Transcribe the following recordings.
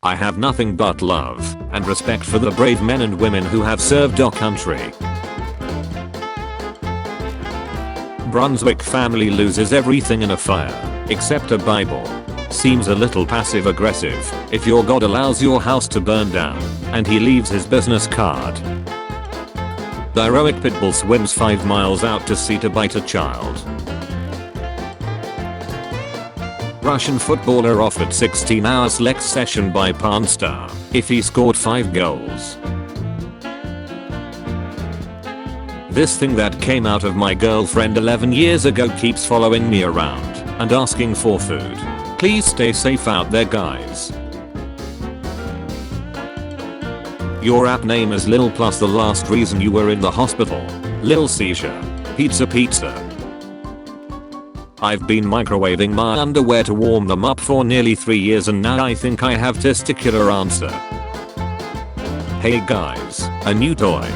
I have nothing but love and respect for the brave men and women who have served our country. Brunswick family loses everything in a fire, except a Bible. Seems a little passive aggressive if your God allows your house to burn down and he leaves his business card. The heroic pitbull swims 5 miles out to sea to bite a child. Russian footballer offered 16-hour sex session by porn star if he scored 5 goals. This thing that came out of my girlfriend 11 years ago keeps following me around and asking for food. Please stay safe out there, guys. Your app name is Lil plus the last reason you were in the hospital. Lil Seizure. Pizza pizza. I've been microwaving my underwear to warm them up for nearly 3 years and now I think I have testicular answer. Hey guys, a new toy.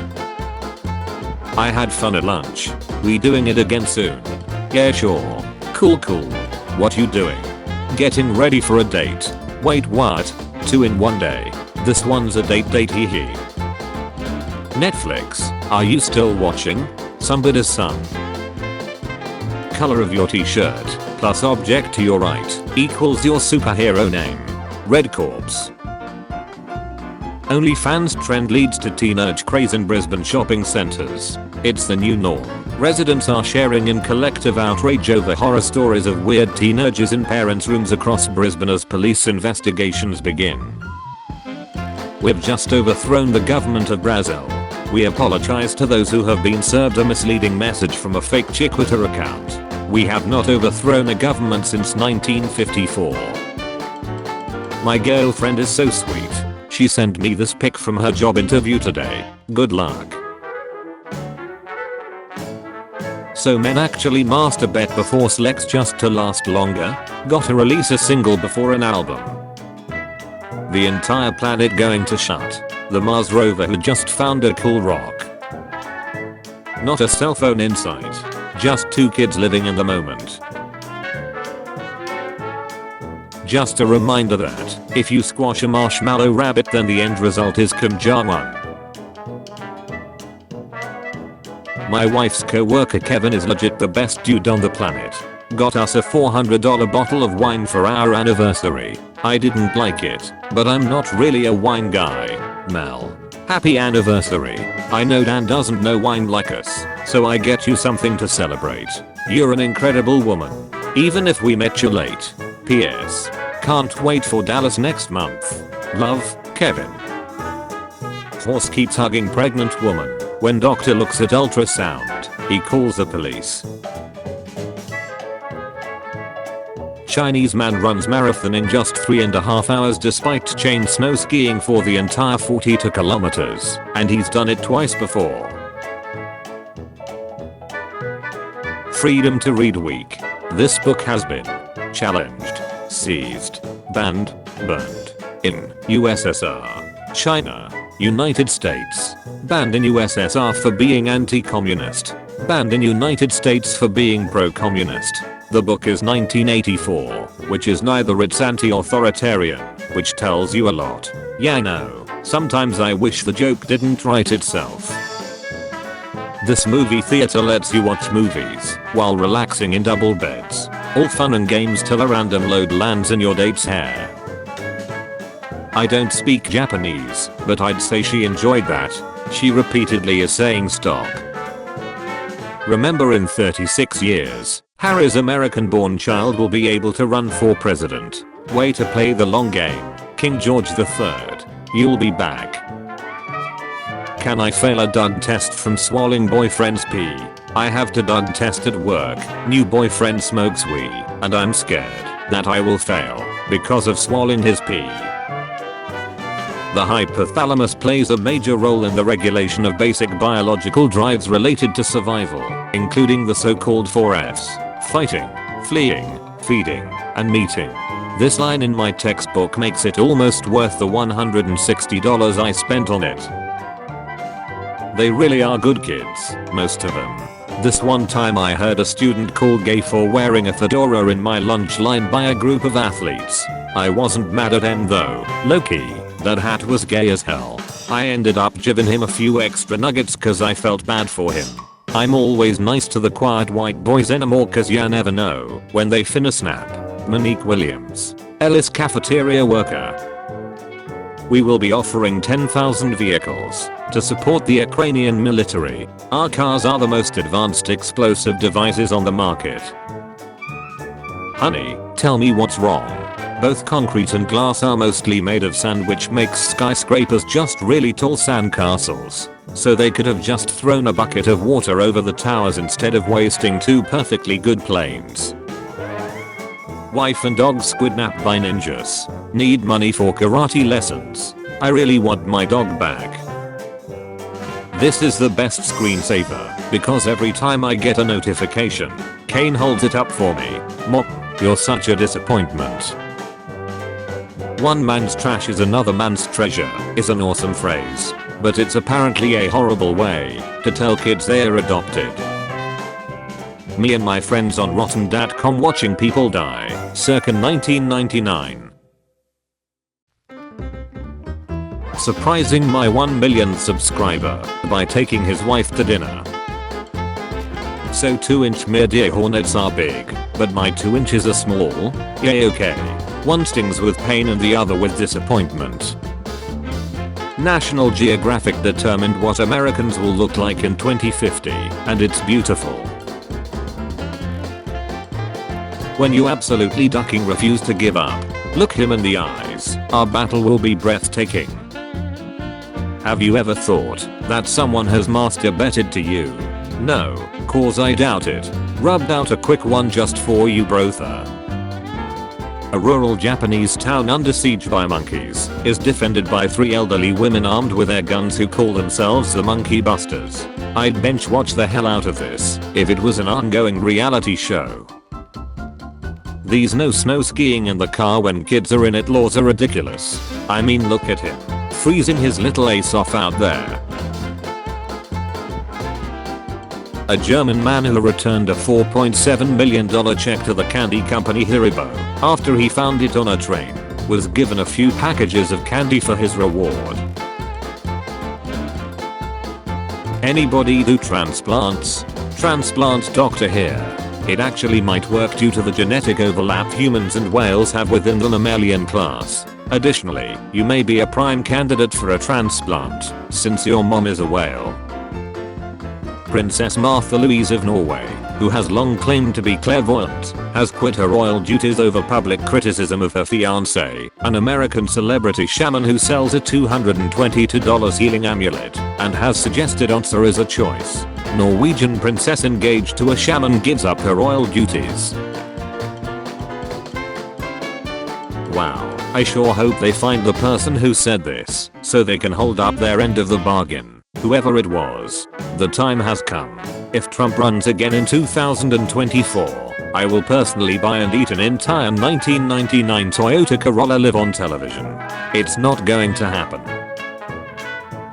I had fun at lunch. We doing it again soon? Yeah sure. Cool. What you doing? Getting ready for a date. Wait what? 2 in 1 day. This one's a date hee hee. Netflix, are you still watching? Somebody's son. Color of your t-shirt plus object to your right equals your superhero name. Red Corpse. OnlyFans trend leads to teenage craze in Brisbane shopping centres. It's the new norm. Residents are sharing in collective outrage over horror stories of weird teenagers in parents' rooms across Brisbane as police investigations begin. We've just overthrown the government of Brazil. We apologize to those who have been served a misleading message from a fake Twitter account. We have not overthrown a government since 1954. My girlfriend is so sweet. She sent me this pic from her job interview today. Good luck. So men actually masturbate before sex just to last longer? Gotta release a single before an album. The entire planet going to shut. The Mars rover who just found a cool rock. Not a cell phone insight. Just 2 kids living in the moment. Just a reminder that if you squash a marshmallow rabbit then the end result is Kim Jong-un. My wife's co-worker Kevin is legit the best dude on the planet. Got us a $400 bottle of wine for our anniversary. I didn't like it, but I'm not really a wine guy. Mel. Happy anniversary. I know Dan doesn't know wine like us, so I get you something to celebrate. You're an incredible woman. Even if we met you late. P.S. Can't wait for Dallas next month. Love, Kevin. Horse keeps hugging pregnant woman. When doctor looks at ultrasound, he calls the police. Chinese man runs marathon in just 3.5 hours despite chain snow skiing for the entire 42 kilometers, and he's done it twice before. Freedom to Read Week. This book has been challenged, seized, banned, burned in USSR, China, United States, banned in USSR for being anti-communist, banned in United States for being pro-communist. The book is 1984, which is neither. It's anti-authoritarian, which tells you a lot. Yeah, I know. Sometimes I wish the joke didn't write itself. This movie theater lets you watch movies while relaxing in double beds. All fun and games till a random load lands in your date's hair. I don't speak Japanese, but I'd say she enjoyed that. She repeatedly is saying stop. Remember, in 36 years, Harry's American-born child will be able to run for president. Way to play the long game, King George III. You'll be back. Can I fail a drug test from swallowing boyfriend's pee? I have to drug test at work. New boyfriend smokes weed, and I'm scared that I will fail because of swallowing his pee. The hypothalamus plays a major role in the regulation of basic biological drives related to survival, including the so-called 4Fs: fighting, fleeing, feeding, and meeting. This line in my textbook makes it almost worth the $160 I spent on it. They really are good kids, most of them. This one time I heard a student called gay for wearing a fedora in my lunch line by a group of athletes. I wasn't mad at him though. Low-key, that hat was gay as hell. I ended up giving him a few extra nuggets cause I felt bad for him. I'm always nice to the quiet white boys anymore cause ya never know when they finna snap. Monique Williams, Ellis cafeteria worker. We will be offering 10,000 vehicles to support the Ukrainian military. Our cars are the most advanced explosive devices on the market. Honey, tell me what's wrong. Both concrete and glass are mostly made of sand, which makes skyscrapers just really tall sand castles. So they could have just thrown a bucket of water over the towers instead of wasting two perfectly good planes. Wife and dog squidnapped by ninjas. Need money for karate lessons. I really want my dog back. This is the best screensaver because every time I get a notification, Kane holds it up for me. Mop, you're such a disappointment. One man's trash is another man's treasure is an awesome phrase, but it's apparently a horrible way to tell kids they're adopted. Me and my friends on Rotten.com watching people die, circa 1999. Surprising my 1 millionth subscriber by taking his wife to dinner. So 2-inch deer hornets are big, but my 2 inches are small. Yay, okay. One stings with pain and the other with disappointment. National Geographic determined what Americans will look like in 2050, and it's beautiful. When you absolutely ducking refuse to give up, look him in the eyes, our battle will be breathtaking. Have you ever thought that someone has masturbated to you? No, cause I doubt it. Rubbed out a quick one just for you, brother. A rural Japanese town under siege by monkeys is defended by 3 elderly women armed with their guns who call themselves the Monkey Busters. I'd bench watch the hell out of this if it was an ongoing reality show. These no snow skiing in the car when kids are in it laws are ridiculous. I mean, look at him, freezing his little ace off out there. A German man who returned a $4.7 million check to the candy company Haribo after he found it on a train was given a few packages of candy for his reward. Anybody do transplants? Transplant doctor here. It actually might work due to the genetic overlap humans and whales have within the mammalian class. Additionally, you may be a prime candidate for a transplant since your mom is a whale. Princess Martha Louise of Norway, who has long claimed to be clairvoyant, has quit her royal duties over public criticism of her fiancé, an American celebrity shaman who sells a $222 healing amulet, and has suggested answer is a choice. Norwegian princess engaged to a shaman gives up her royal duties. Wow, I sure hope they find the person who said this, so they can hold up their end of the bargain. Whoever it was, the time has come. If Trump runs again in 2024, I will personally buy and eat an entire 1999 Toyota Corolla live on television. It's not going to happen.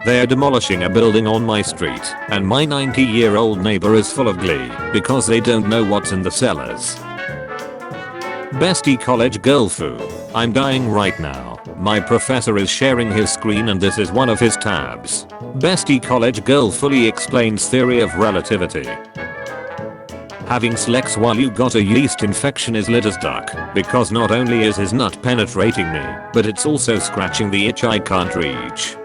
They're demolishing a building on my street, and my 90-year-old neighbor is full of glee because they don't know what's in the cellars. Bestie college girl foo. I'm dying right now. My professor is sharing his screen and this is one of his tabs. Bestie college girl fully explains theory of relativity. Having sex while you got a yeast infection is lit as duck because not only is his nut penetrating me, but it's also scratching the itch I can't reach.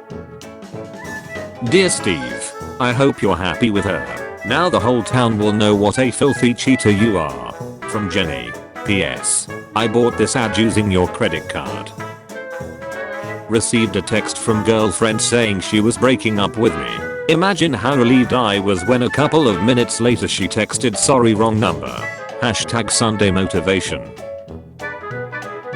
Dear Steve, I hope you're happy with her. Now the whole town will know what a filthy cheater you are. From Jenny. PS. I bought this ad using your credit card. Received a text from girlfriend saying she was breaking up with me. Imagine how relieved I was when a couple of minutes later she texted sorry wrong number. Hashtag Sunday motivation.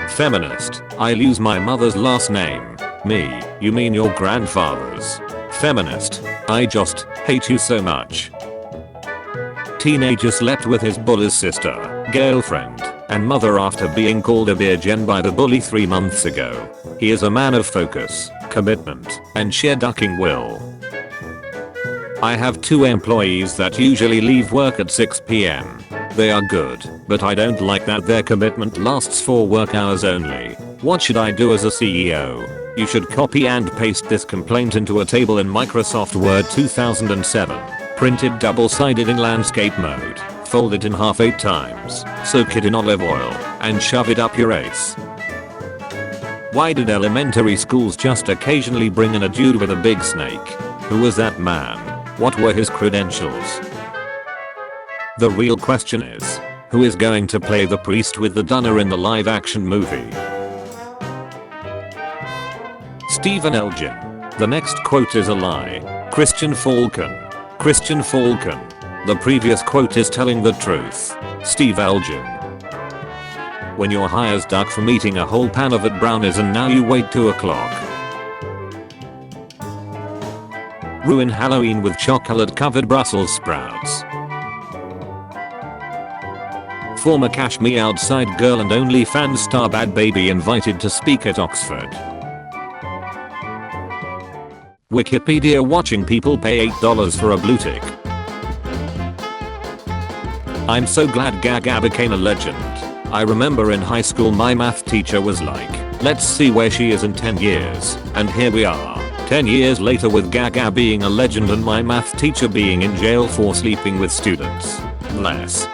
Feminist. I'll use my mother's last name. Me, you mean your grandfather's. Feminist. I just hate you so much. Teenager slept with his bully's sister, girlfriend, and mother after being called a virgin by the bully 3 months ago. He is a man of focus, commitment, and sheer ducking will. I have 2 employees that usually leave work at 6 p.m. They are good, but I don't like that their commitment lasts for work hours only. What should I do as a CEO? You should copy and paste this complaint into a table in Microsoft Word 2007. Print it double-sided in landscape mode. Fold it in half 8 times. Soak it in olive oil. And shove it up your ace. Why did elementary schools just occasionally bring in a dude with a big snake? Who was that man? What were his credentials? The real question is, who is going to play the priest with the dunner in the live-action movie? Stephen Elgin. The next quote is a lie. Christian Falcon. Christian Falcon. The previous quote is telling the truth. Steve Elgin. When your high as duck from eating a whole pan of it brownies and now you wait 2 o'clock. Ruin Halloween with chocolate covered Brussels sprouts. Former Cash Me Outside girl and OnlyFans star Bad Baby invited to speak at Oxford. Wikipedia watching people pay $8 for a blue tick. I'm so glad Gaga became a legend. I remember in high school my math teacher was like, let's see where she is in 10 years. And here we are, 10 years later with Gaga being a legend and my math teacher being in jail for sleeping with students. Bless.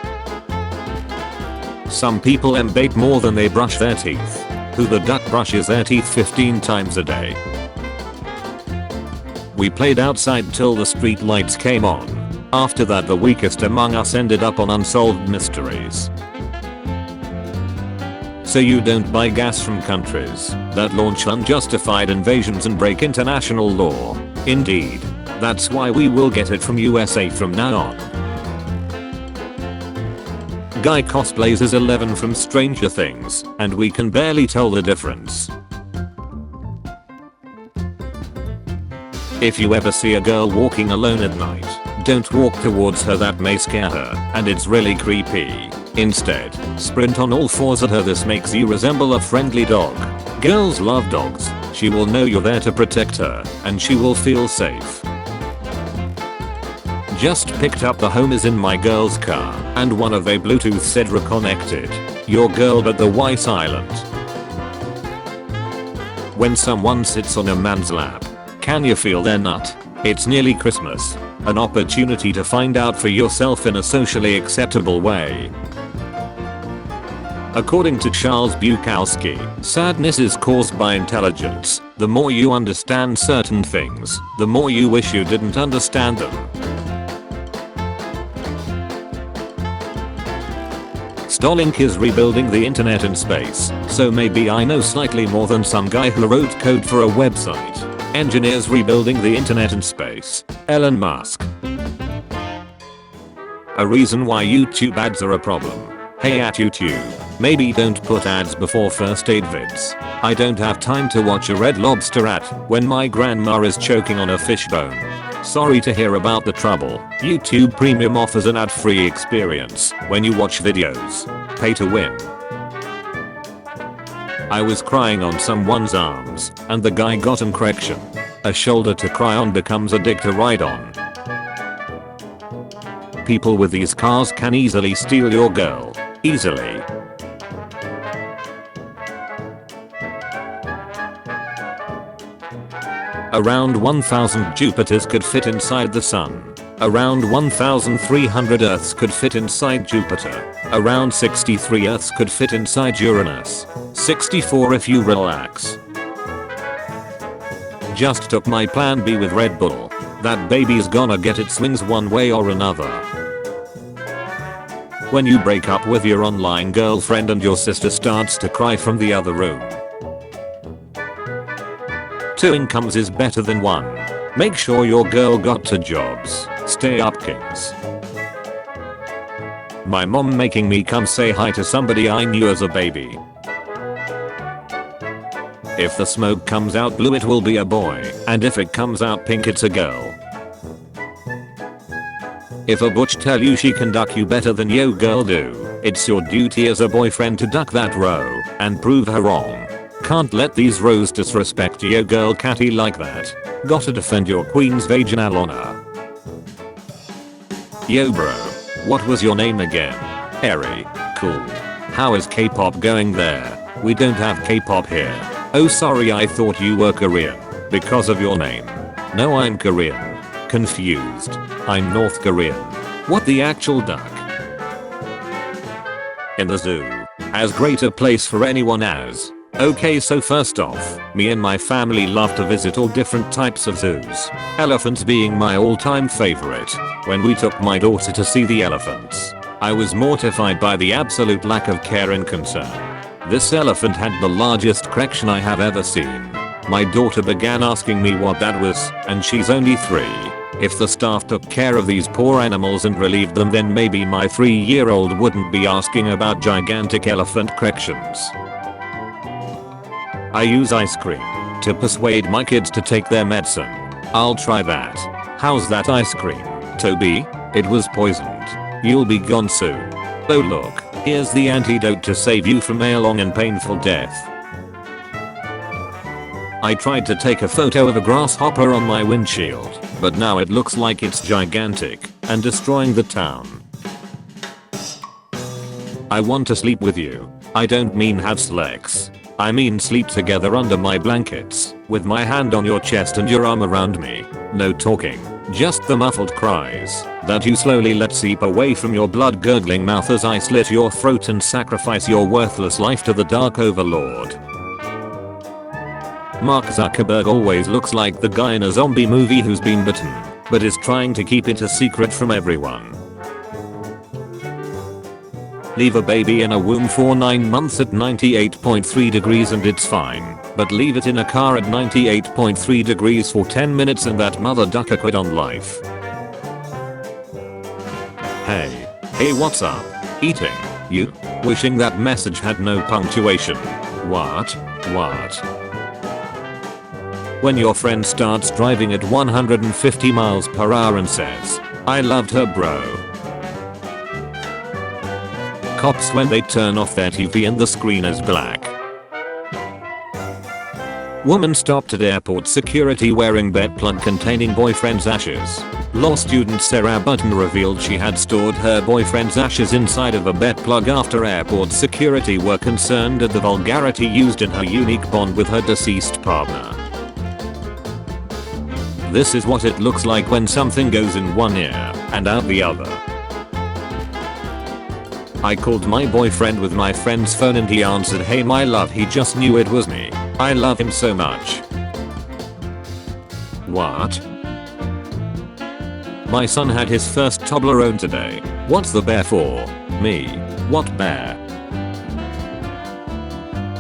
Some people embait more than they brush their teeth. Who the duck brushes their teeth 15 times a day. We played outside till the street lights came on. After that the weakest among us ended up on Unsolved Mysteries. So you don't buy gas from countries that launch unjustified invasions and break international law. Indeed. That's why we will get it from USA from now on. Guy cosplays as 11 from Stranger Things, and we can barely tell the difference. If you ever see a girl walking alone at night, don't walk towards her, that may scare her, and it's really creepy. Instead, sprint on all fours at her. This makes you resemble a friendly dog. Girls love dogs. She will know you're there to protect her, and she will feel safe. Just picked up the home is in my girl's car, and one of they Bluetooth said reconnected. Your girl but the Wi silent. When someone sits on a man's lap, can you feel their nut? It's nearly Christmas. An opportunity to find out for yourself in a socially acceptable way. According to Charles Bukowski, sadness is caused by intelligence. The more you understand certain things, the more you wish you didn't understand them. Starlink is rebuilding the internet in space, so maybe I know slightly more than some guy who wrote code for a website. Engineers rebuilding the internet in space. Elon Musk. A reason why YouTube ads are a problem. Hey at YouTube, maybe don't put ads before first aid vids. I don't have time to watch a Red Lobster ad when my grandma is choking on a fishbone. Sorry to hear about the trouble. YouTube Premium offers an ad-free experience when you watch videos. Pay to win. I was crying on someone's arms, and the guy got an correction. A shoulder to cry on becomes a dick to ride on. People with these cars can easily steal your girl. Easily. Around 1,000 Jupiters could fit inside the sun. Around 1,300 Earths could fit inside Jupiter. Around 63 Earths could fit inside Uranus. 64 if you relax. Just took my plan B with Red Bull. That baby's gonna get its wings one way or another. When you break up with your online girlfriend and your sister starts to cry from the other room. 2 incomes is better than 1. Make sure your girl got 2 jobs. Stay up, kings. My mom making me come say hi to somebody I knew as a baby. If the smoke comes out blue it will be a boy, and if it comes out pink it's a girl. If a butch tell you she can duck you better than yo girl do, it's your duty as a boyfriend to duck that row, and prove her wrong. Can't let these rows disrespect yo girl catty like that. Gotta defend your queen's vaginal honor. Yo bro. What was your name again? Harry. Cool. How is K-pop going there? We don't have K-pop here. Oh sorry, I thought you were Korean. Because of your name. No, I'm Korean. Confused. I'm North Korean. What the actual duck? In the zoo. As great a place for anyone as. Okay, so first off, me and my family love to visit all different types of zoos. Elephants being my all-time favorite. When we took my daughter to see the elephants, I was mortified by the absolute lack of care and concern. This elephant had the largest correction I have ever seen. My daughter began asking me what that was, and she's only 3. If the staff took care of these poor animals and relieved them, then maybe my 3-year-old wouldn't be asking about gigantic elephant corrections. I use ice cream to persuade my kids to take their medicine. I'll try that. How's that ice cream, Toby? It was poisoned. You'll be gone soon. Oh look, here's the antidote to save you from a long and painful death. I tried to take a photo of a grasshopper on my windshield, but now it looks like it's gigantic and destroying the town. I want to sleep with you. I don't mean have sex. I mean sleep together under my blankets, with my hand on your chest and your arm around me. No talking, just the muffled cries that you slowly let seep away from your blood-gurgling mouth as I slit your throat and sacrifice your worthless life to the dark overlord. Mark Zuckerberg always looks like the guy in a zombie movie who's been bitten, but is trying to keep it a secret from everyone. Leave a baby in a womb for 9 months at 98.3 degrees and it's fine, but leave it in a car at 98.3 degrees for 10 minutes and that mother ducker quit on life. Hey what's up? Eating, you? Wishing that message had no punctuation. What? When your friend starts driving at 150 miles per hour and says, I loved her bro. Cops when they turn off their TV and the screen is black. Woman stopped at airport security wearing bed plug containing boyfriend's ashes. Law student Sarah Button revealed she had stored her boyfriend's ashes inside of a bed plug after airport security were concerned at the vulgarity used in her unique bond with her deceased partner. This is what it looks like when something goes in one ear and out the other. I called my boyfriend with my friend's phone and he answered, hey my love, he just knew it was me. I love him so much. What? My son had his first Toblerone today. What's the bear for? Me. What bear?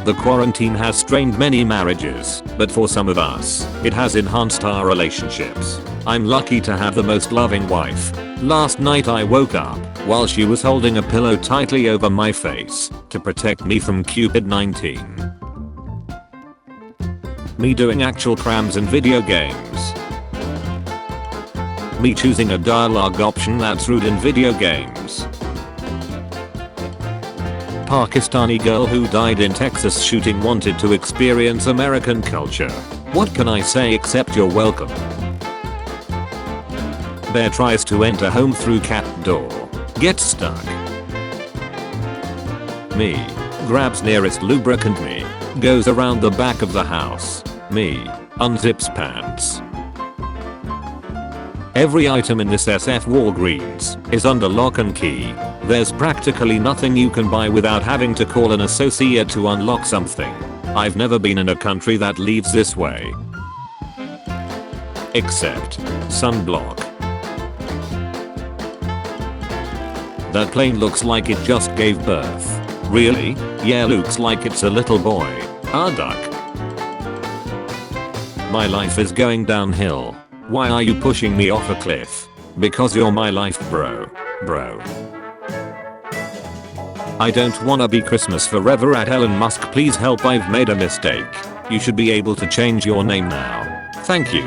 The quarantine has strained many marriages, but for some of us, it has enhanced our relationships. I'm lucky to have the most loving wife. Last night I woke up while she was holding a pillow tightly over my face to protect me from COVID-19. Me doing actual crams in video games. Me choosing a dialogue option that's rude in video games. Pakistani girl who died in Texas shooting wanted to experience American culture. What can I say except you're welcome? Bear tries to enter home through cat door. Gets stuck. Me. Grabs nearest lubricant. Me. Goes around the back of the house. Me. Unzips pants. Every item in this SF Walgreens is under lock and key. There's practically nothing you can buy without having to call an associate to unlock something. I've never been in a country that leaves this way. Except sunblock. That plane looks like it just gave birth. Really? Yeah, looks like it's a little boy. Duck. My life is going downhill. Why are you pushing me off a cliff? Because you're my life, bro. I don't wanna be Christmas forever at Elon Musk, please help, I've made a mistake. You should be able to change your name now. Thank you.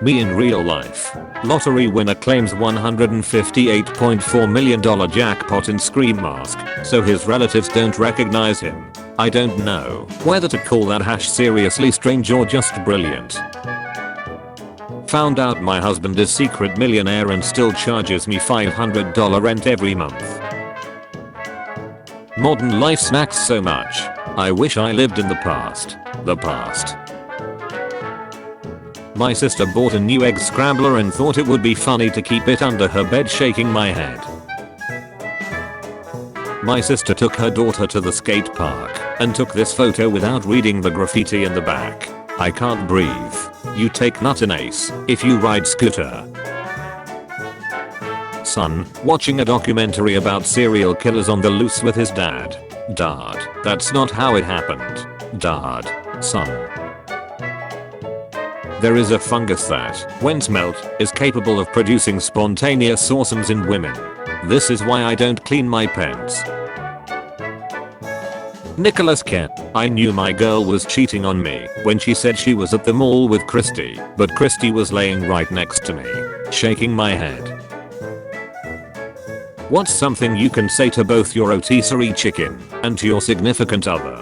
Me in real life. Lottery winner claims $158.4 million jackpot in Scream mask, so his relatives don't recognize him. I don't know whether to call that # seriously strange or just brilliant. Found out my husband is secret millionaire and still charges me $500 rent every month. Modern life snacks so much. I wish I lived in the past. The past. My sister bought a new egg scrambler and thought it would be funny to keep it under her bed, shaking my head. My sister took her daughter to the skate park and took this photo without reading the graffiti in the back. I can't breathe. You take nut and ace if you ride scooter. Son watching a documentary about serial killers on the loose with his dad. Dad, that's not how it happened. Dad, son. There is a fungus that, when smelt, is capable of producing spontaneous orgasms in women. This is why I don't clean my pants. Nicholas Kent. I knew my girl was cheating on me when she said she was at the mall with Christy, but Christy was laying right next to me, shaking my head. What's something you can say to both your rotisserie chicken and to your significant other?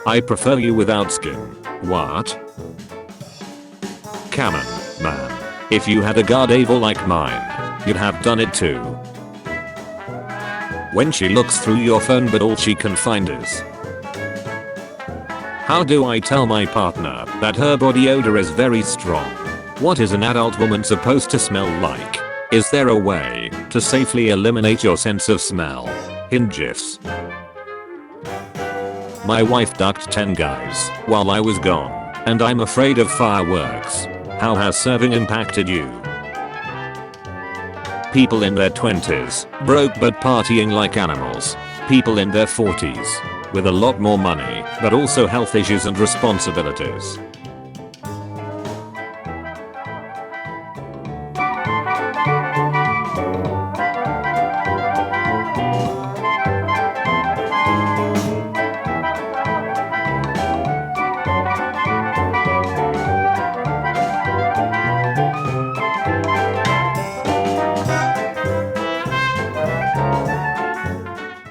I prefer you without skin. What? Come on, man. If you had a Gardavel like mine, you'd have done it too. When she looks through your phone but all she can find is. How do I tell my partner that her body odor is very strong? What is an adult woman supposed to smell like? Is there a way to safely eliminate your sense of smell? Hint gifs. My wife ducked 10 guys while I was gone, and I'm afraid of fireworks. How has serving impacted you? People in their 20s, broke but partying like animals. People in their 40s, with a lot more money, but also health issues and responsibilities.